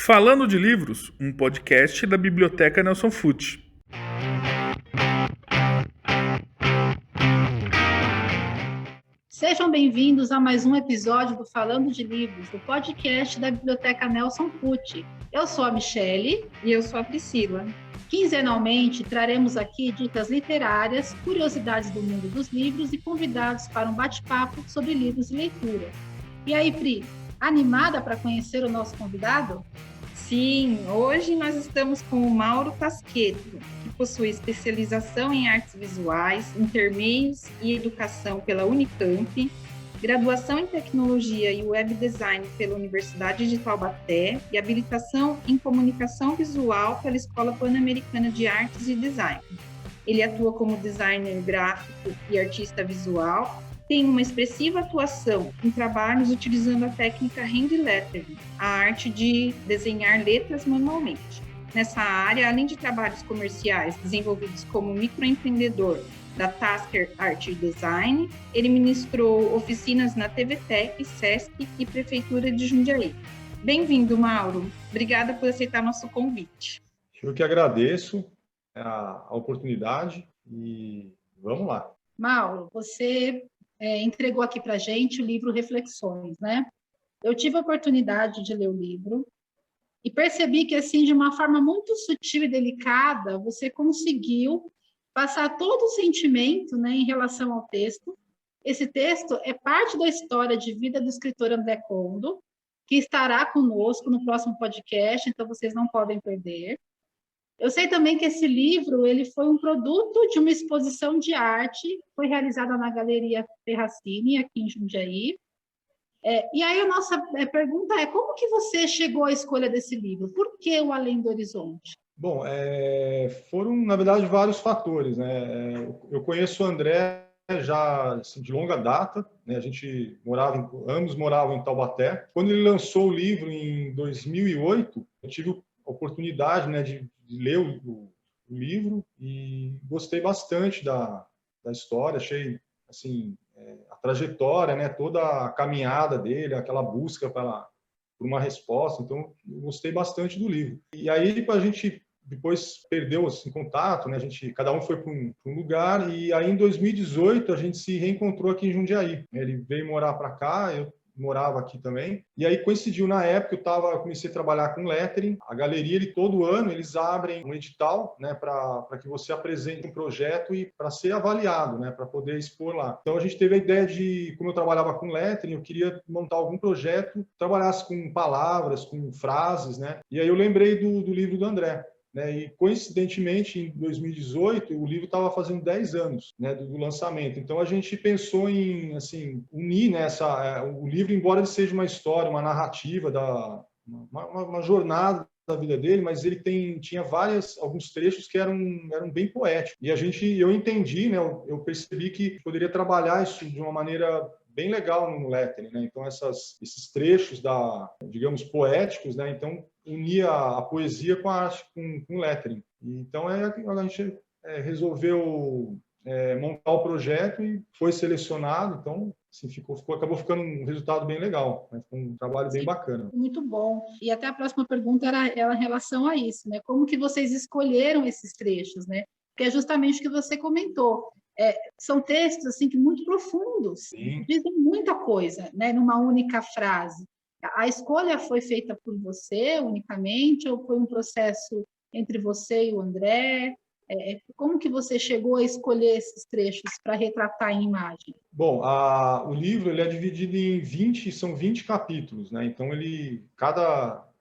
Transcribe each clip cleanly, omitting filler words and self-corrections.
Falando de Livros, um podcast da Biblioteca Nelson Fut. Sejam bem-vindos a mais um episódio do Falando de Livros, do podcast da Biblioteca Nelson Fut. Eu sou a Michele. E eu sou a Priscila. Quinzenalmente, traremos aqui dicas literárias, curiosidades do mundo dos livros e convidados para um bate-papo sobre livros e leitura. E aí, Pri, animada para conhecer o nosso convidado? Sim, hoje nós estamos com o Mauro Tasqueto, que possui especialização em artes visuais, intermeios e educação pela Unicamp, graduação em tecnologia e web design pela Universidade de Taubaté e habilitação em comunicação visual pela Escola Pan-Americana de Artes e Design. Ele atua como designer gráfico e artista visual, tem uma expressiva atuação em trabalhos utilizando a técnica hand lettering, a arte de desenhar letras manualmente. Nessa área, além de trabalhos comerciais desenvolvidos como microempreendedor da Tasker Art Design, ele ministrou oficinas na TVTech, Sesc e Prefeitura de Jundiaí. Bem-vindo, Mauro. Obrigada por aceitar nosso convite. Eu que agradeço a oportunidade e vamos lá. Mauro, você entregou aqui para a gente o livro Reflexões, né? Eu tive a oportunidade de ler o livro e percebi que, assim, de uma forma muito sutil e delicada, você conseguiu passar todo o sentimento, né, em relação ao texto. Esse texto é parte da história de vida do escritor André Condo, que estará conosco no próximo podcast, então vocês não podem perder. Eu sei também que esse livro ele foi um produto de uma exposição de arte, foi realizada na Galeria Ferracini, aqui em Jundiaí. E aí a nossa pergunta é, como que você chegou à escolha desse livro? Por que o Além do Horizonte? Bom, foram, na verdade, vários fatores, né? Eu conheço o André já assim, de longa data, né? A gente ambos moravam em Taubaté. Quando ele lançou o livro em 2008, eu tive a oportunidade, né, de ler o livro e gostei bastante da história, achei assim, a trajetória, né, toda a caminhada dele, aquela busca por uma resposta, então eu gostei bastante do livro. E aí a gente depois perdeu assim, contato, né, cada um foi para um lugar, e aí em 2018 a gente se reencontrou aqui em Jundiaí. Ele veio morar para cá, eu morava aqui também. E aí coincidiu na época, eu comecei a trabalhar com lettering. A galeria, todo ano, eles abrem um edital, né, para que você apresente um projeto e para ser avaliado, né, para poder expor lá. Então a gente teve a ideia de, como eu trabalhava com lettering, eu queria montar algum projeto que trabalhasse com palavras, com frases, né? E aí eu lembrei do livro do André. Né, e, coincidentemente, em 2018, o livro estava fazendo 10 anos, né, do lançamento. Então, a gente pensou em assim, unir, né, o livro, embora ele seja uma história, uma narrativa, uma jornada da vida dele, mas ele tinha alguns trechos que eram bem poéticos. E eu entendi, né, eu percebi que poderia trabalhar isso de uma maneira bem legal no lettering, né? Então esses trechos digamos, poéticos, né? Então unia a poesia com a arte, com o lettering. Então a gente resolveu montar o projeto e foi selecionado. Então assim, acabou ficando um resultado bem legal, né? Foi um trabalho bem bacana. Muito bom. E até a próxima pergunta era em relação a isso, né? Como que vocês escolheram esses trechos, né? Porque é justamente o que você comentou. São textos assim que muito profundos, Sim. Dizem muita coisa, né? Numa única frase. A escolha foi feita por você unicamente ou foi um processo entre você e o André? Como que você chegou a escolher esses trechos para retratar em imagem? Bom, o livro ele é dividido em são 20 capítulos, né? Então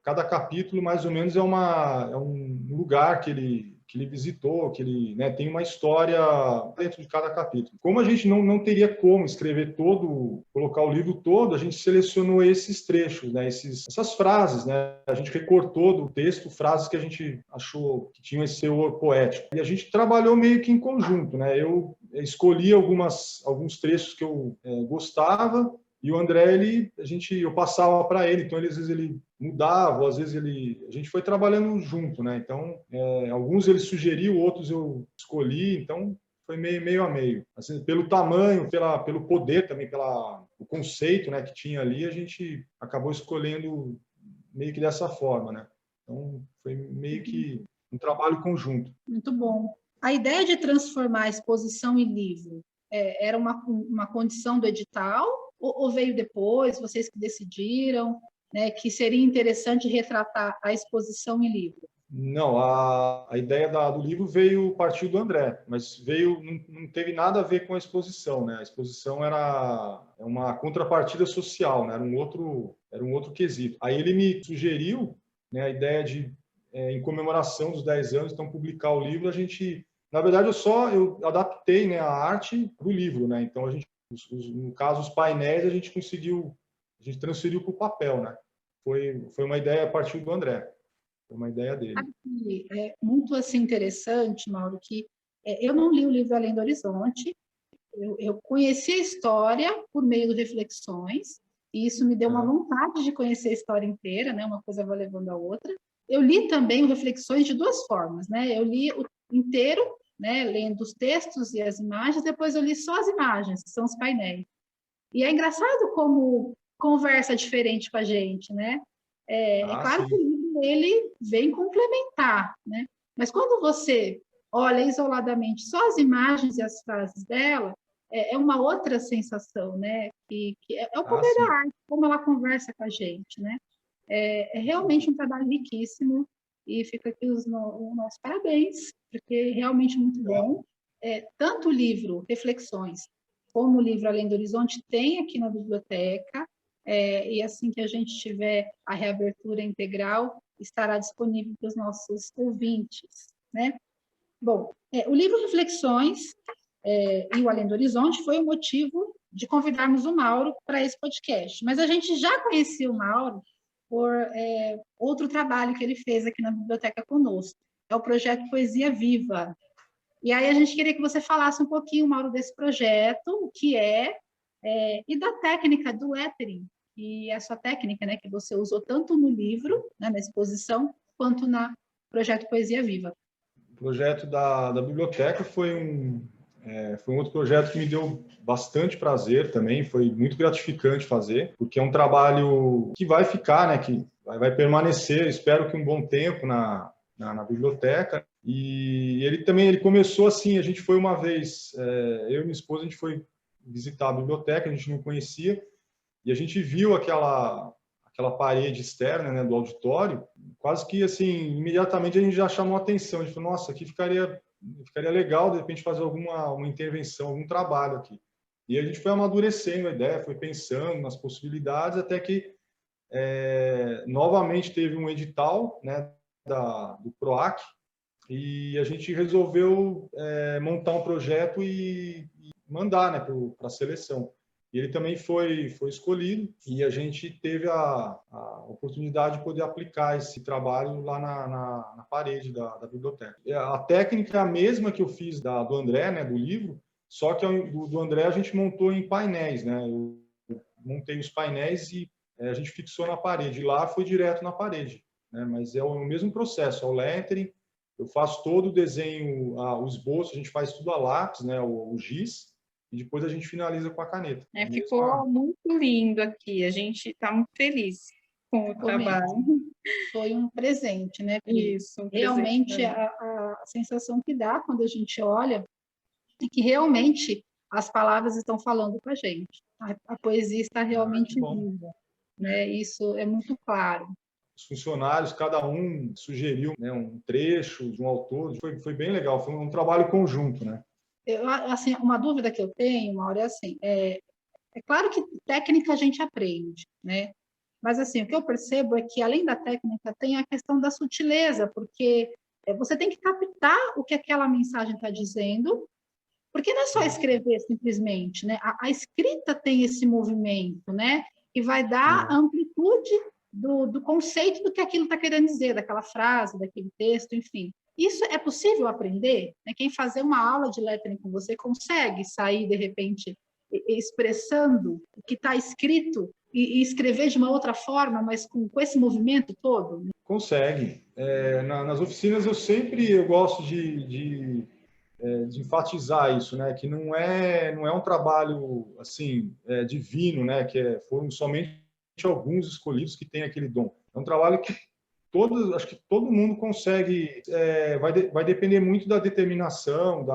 cada capítulo mais ou menos é um lugar que ele visitou, que ele, né, tem uma história dentro de cada capítulo. Como a gente não teria como escrever colocar o livro todo, a gente selecionou esses trechos, né, essas frases, né? A gente recortou do texto frases que a gente achou que tinham esse teor poético. E a gente trabalhou meio que em conjunto, né? Eu escolhi alguns trechos que eu gostava, e o André, eu passava para ele, então às vezes ele mudava, às vezes a gente foi trabalhando junto, né? Então, alguns ele sugeriu, outros eu escolhi, então foi meio a meio. Assim, pelo tamanho, pelo poder também, o conceito, né, que tinha ali, a gente acabou escolhendo meio que dessa forma, né? Então, foi meio que um trabalho conjunto. Muito bom. A ideia de transformar a exposição em livro era uma condição do edital ou veio depois, vocês que decidiram, né, que seria interessante retratar a exposição em livro? Não, a ideia do livro veio partir do André, mas veio não teve nada a ver com a exposição, né? A exposição era uma contrapartida social, né? Era um outro quesito. Aí ele me sugeriu, né, a ideia de em comemoração dos 10 anos, então publicar o livro. A gente, na verdade, eu adaptei, né, a arte do livro, né? Então a gente, no caso os painéis, a gente transferiu para o papel, né? Foi uma ideia a partir do André. Foi uma ideia dele. É muito assim interessante, Mauro, que eu não li o livro Além do Horizonte, eu conheci a história por meio de reflexões, e isso me deu uma vontade de conhecer a história inteira, né? Uma coisa vai levando a outra. Eu li também o Reflexões de duas formas, né? Eu li o inteiro, né? Lendo os textos e as imagens, depois eu li só as imagens, que são os painéis. E é engraçado como conversa diferente com a gente, né? É claro Sim. que o livro ele vem complementar, né? Mas quando você olha isoladamente só as imagens e as frases dela, é uma outra sensação, né? Que é o poder da arte, como ela conversa com a gente, né? É realmente um trabalho riquíssimo e fica aqui o nosso parabéns, porque é realmente muito bom. Tanto o livro Reflexões como o livro Além do Horizonte tem aqui na biblioteca, e assim que a gente tiver a reabertura integral, estará disponível para os nossos ouvintes, né? Bom, o livro Reflexões e o Além do Horizonte foi o motivo de convidarmos o Mauro para esse podcast, mas a gente já conhecia o Mauro por outro trabalho que ele fez aqui na biblioteca conosco, é o projeto Poesia Viva. E aí a gente queria que você falasse um pouquinho, Mauro, desse projeto, o que e da técnica do lettering, e essa técnica, né, que você usou tanto no livro, né, na exposição, quanto no projeto Poesia Viva. O projeto da biblioteca foi um outro projeto que me deu bastante prazer também, foi muito gratificante fazer, porque é um trabalho que vai ficar, né, que vai permanecer, espero que um bom tempo na biblioteca. E ele começou assim, a gente foi uma vez, eu e minha esposa, a gente foi visitar a biblioteca, a gente não conhecia, e a gente viu aquela parede externa, né, do auditório, quase que assim, imediatamente a gente já chamou a atenção, a gente falou, nossa, aqui ficaria legal de repente fazer uma intervenção, algum trabalho aqui. E a gente foi amadurecendo a ideia, foi pensando nas possibilidades, até que novamente teve um edital, né, do PROAC, e a gente resolveu montar um projeto e mandar, né, para a seleção. E ele também foi escolhido e a gente teve a oportunidade de poder aplicar esse trabalho lá na parede da biblioteca. A técnica é a mesma que eu fiz do André, né, do livro, só que do André a gente montou em painéis, né? Eu montei os painéis e a gente fixou na parede. E lá foi direto na parede, né? Mas é o mesmo processo, é o lettering. Eu faço todo o desenho, o esboço, a gente faz tudo a lápis, né, o giz, e depois a gente finaliza com a caneta. Ficou muito lindo aqui, a gente está muito feliz com o trabalho. Foi um presente, né? Isso. Realmente a sensação que dá quando a gente olha é que realmente as palavras estão falando com a gente. A poesia está realmente viva, né? Isso é muito claro. Os funcionários, cada um sugeriu, né, um trecho de um autor, foi bem legal, foi um trabalho conjunto, né? Assim, uma dúvida que eu tenho, Mauro, é assim, é claro que técnica a gente aprende, né? Mas assim, o que eu percebo é que além da técnica tem a questão da sutileza, porque você tem que captar o que aquela mensagem está dizendo, porque não é só escrever simplesmente, né? A escrita tem esse movimento, né? Que vai dar a amplitude do conceito do que aquilo está querendo dizer, daquela frase, daquele texto, enfim. Isso é possível aprender? Né? Quem fazer uma aula de lettering com você consegue sair, de repente, expressando o que está escrito e escrever de uma outra forma, mas com esse movimento todo? Consegue. Nas oficinas eu gosto de enfatizar isso, né? Que não é um trabalho assim divino, né? Que foram somente alguns escolhidos que têm aquele dom. É um trabalho que acho que todo mundo consegue, vai depender muito da determinação,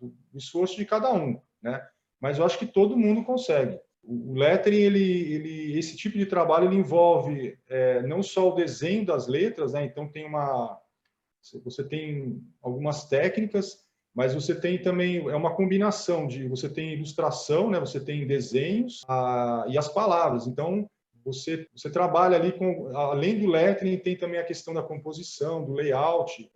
do esforço de cada um, né? Mas eu acho que todo mundo consegue. O lettering, esse tipo de trabalho, ele envolve não só o desenho das letras, né? Então você tem algumas técnicas, mas você tem também, é uma combinação você tem ilustração, né? Você tem desenhos e as palavras. Então, você trabalha ali além do lettering, tem também a questão da composição, do layout.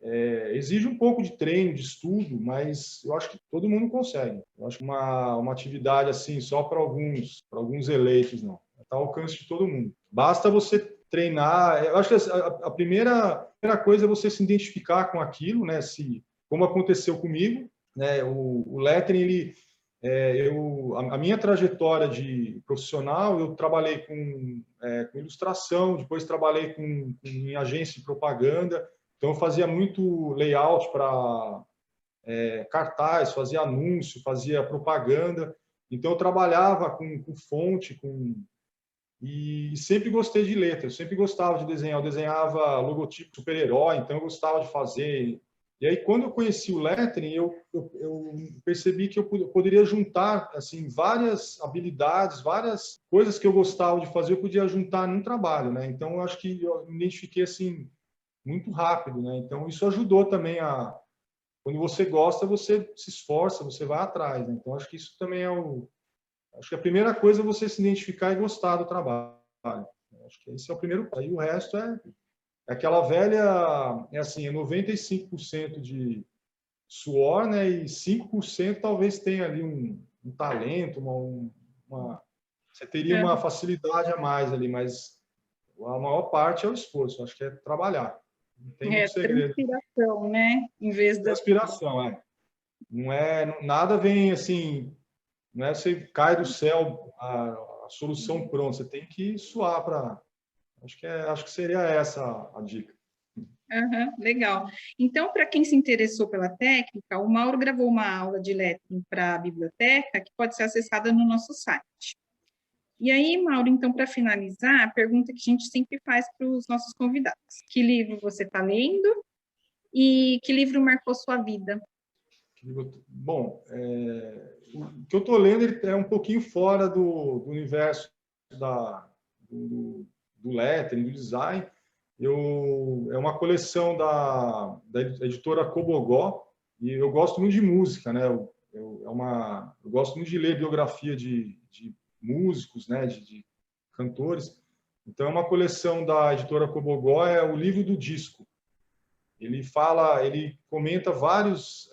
Exige um pouco de treino, de estudo, mas eu acho que todo mundo consegue. Eu acho que uma atividade assim só para alguns eleitos, não. Está ao alcance de todo mundo. Basta você treinar. Eu acho que a primeira coisa é você se identificar com aquilo, né? Como aconteceu comigo, né? O lettering, a minha trajetória de profissional, eu trabalhei com ilustração, depois trabalhei em agência de propaganda, então eu fazia muito layout para cartaz, fazia anúncio, fazia propaganda, então eu trabalhava com fonte, e sempre gostei de letra, eu sempre gostava de desenhar, eu desenhava logotipo super-herói, então eu gostava de fazer. E aí, quando eu conheci o lettering, eu percebi que eu poderia juntar assim várias habilidades, várias coisas que eu gostava de fazer, eu podia juntar num trabalho, né? Então, eu acho que eu me identifiquei assim muito rápido, né? Então, isso ajudou também quando você gosta, você se esforça, você vai atrás, né? Então, acho que isso também acho que a primeira coisa é você se identificar e gostar do trabalho. Acho que esse é o primeiro. Aí o resto é aquela velha, assim, 95% de suor, né? E 5% talvez tenha ali um talento, você teria uma facilidade a mais ali, mas a maior parte é o esforço. Acho que é trabalhar. Não tem muito segredo. Transpiração, né? Em vez da... Transpiração, Não nada vem assim, não é você cai do céu a solução pronta. Você tem que suar para. Acho que seria essa a dica. Uhum, legal. Então, para quem se interessou pela técnica, o Mauro gravou uma aula de lettering para a biblioteca, que pode ser acessada no nosso site. E aí, Mauro, então, para finalizar, a pergunta que a gente sempre faz para os nossos convidados: que livro você está lendo e que livro marcou sua vida? Bom, o que eu estou lendo ele é um pouquinho fora do universo do lettering, do design. É uma coleção da editora Cobogó, e eu gosto muito de música, né? Eu gosto muito de ler biografia de músicos, né? De cantores. Então, é uma coleção da editora Cobogó, é o livro do disco. Ele comenta vários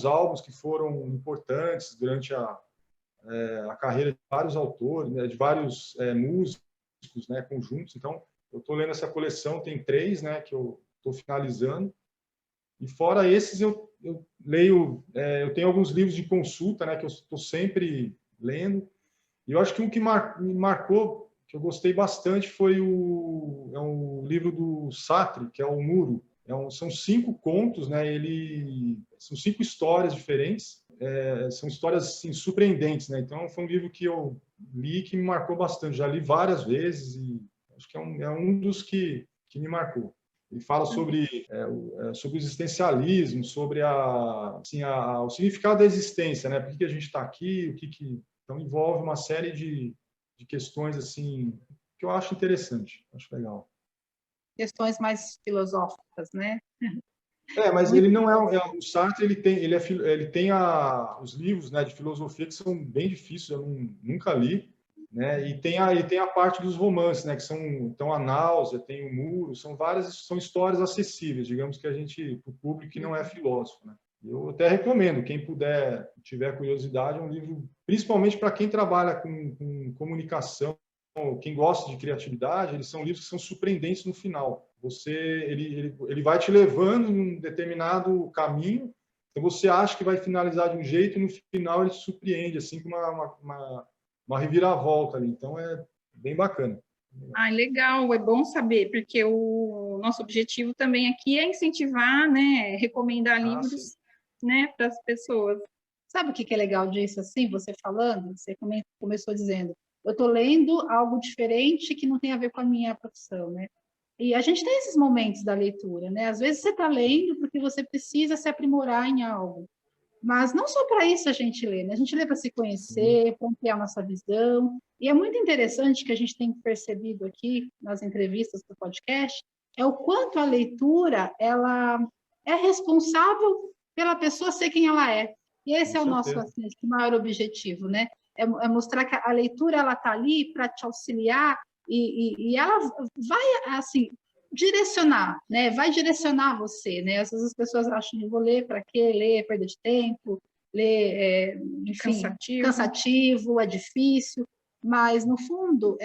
álbuns que foram importantes durante a carreira de vários autores, né? De vários músicos, né? Conjuntos. Então, eu estou lendo essa coleção, tem 3, né? Que eu estou finalizando. E fora esses, eu leio, eu tenho alguns livros de consulta, né? Que eu estou sempre lendo. E eu acho que um que me marcou, que eu gostei bastante, foi um livro do Sartre, que é o Muro. São 5 contos, né? São 5 histórias diferentes. São histórias assim, surpreendentes, né? Então, foi um livro que eu li que me marcou bastante. Já li várias vezes e acho que é um dos que me marcou. Ele fala sobre o existencialismo, sobre o significado da existência, né? Por que a gente está aqui? Então, envolve uma série de questões assim que eu acho interessante, acho legal. Questões mais filosóficas, né? Mas ele não o Sartre, ele tem os livros, né, de filosofia que são bem difíceis, eu nunca li, né? E tem a parte dos romances, né, que são então a Náusea, tem o Muro, são histórias acessíveis, digamos que o público que não é filósofo, né? Eu até recomendo, quem tiver curiosidade, é um livro, principalmente para quem trabalha com comunicação, quem gosta de criatividade, eles são livros que são surpreendentes no final. Ele vai te levando em um determinado caminho, então você acha que vai finalizar de um jeito e no final ele te surpreende, assim, com uma reviravolta ali. Então é bem bacana. Legal, é bom saber, porque o nosso objetivo também aqui é incentivar, né, recomendar livros, né, para as pessoas. Sabe o que é legal disso, assim, você falando? Você começou dizendo, eu estou lendo algo diferente que não tem a ver com a minha profissão, né? E a gente tem esses momentos da leitura, né? Às vezes você está lendo porque você precisa se aprimorar em algo. Mas não só para isso a gente lê, né? A gente lê para se conhecer, para ampliar nossa visão. E é muito interessante que a gente tem percebido aqui nas entrevistas do podcast, é o quanto a leitura ela é responsável pela pessoa ser quem ela é. E esse é o nosso assim, maior objetivo, né? É mostrar que a leitura ela está ali para te auxiliar e ela vai assim direcionar, né? Vai direcionar você, né? Às vezes as pessoas acham que vou ler para quê? Ler, perda de tempo, ler, enfim, cansativo, é difícil, mas no fundo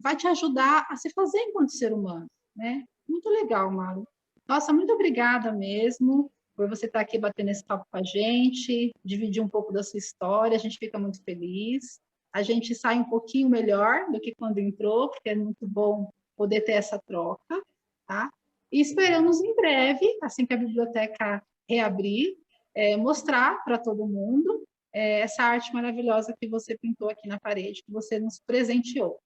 vai te ajudar a se fazer enquanto ser humano, né? Muito legal, Mauro. Nossa, muito obrigada mesmo por você estar aqui batendo esse papo com a gente, dividir um pouco da sua história, a gente fica muito feliz. A gente sai um pouquinho melhor do que quando entrou, porque é muito bom poder ter essa troca, tá? E esperamos em breve, assim que a biblioteca reabrir, mostrar para todo mundo essa arte maravilhosa que você pintou aqui na parede, que você nos presenteou.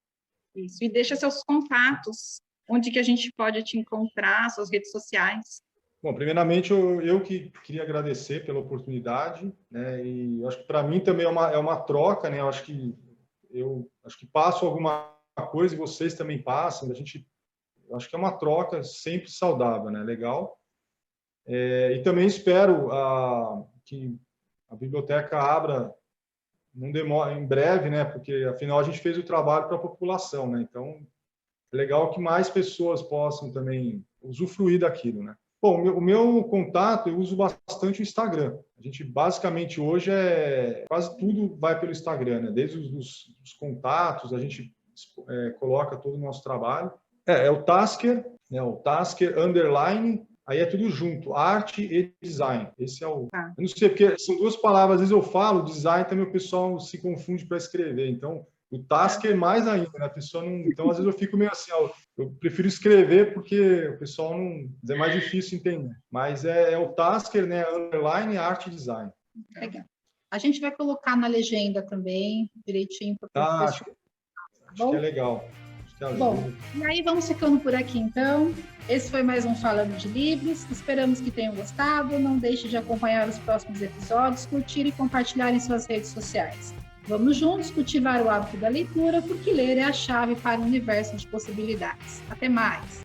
Isso, e deixa seus contatos, onde que a gente pode te encontrar, suas redes sociais. Bom, primeiramente, eu que queria agradecer pela oportunidade, né? E acho que para mim também é uma troca, né? Eu acho que passo alguma coisa e vocês também passam. Eu acho que é uma troca sempre saudável, né? Legal. E também espero que a biblioteca abra em breve, né? Porque afinal a gente fez o trabalho para a população, né? Então é legal que mais pessoas possam também usufruir daquilo, né? Bom, o meu contato, eu uso bastante o Instagram. A gente, basicamente, hoje, quase tudo vai pelo Instagram, né? Desde os contatos, a gente coloca todo o nosso trabalho. É o Tasker, né? O Tasker _ aí é tudo junto, arte e design. Esse é o... Eu não sei, porque são duas palavras, às vezes eu falo, design também o pessoal se confunde para escrever, então... O Tasker mais ainda, né? A pessoa não... Então, às vezes eu fico meio assim, eu prefiro escrever porque o pessoal não... É mais difícil entender. Mas é o Tasker, né? _ arte design. Legal. A gente vai colocar na legenda também, direitinho para o pessoal. Acho que é legal. Bom, e aí vamos ficando por aqui, então. Esse foi mais um Falando de Livros. Esperamos que tenham gostado. Não deixe de acompanhar os próximos episódios, curtir e compartilhar em suas redes sociais. Vamos juntos cultivar o hábito da leitura, porque ler é a chave para um universo de possibilidades. Até mais!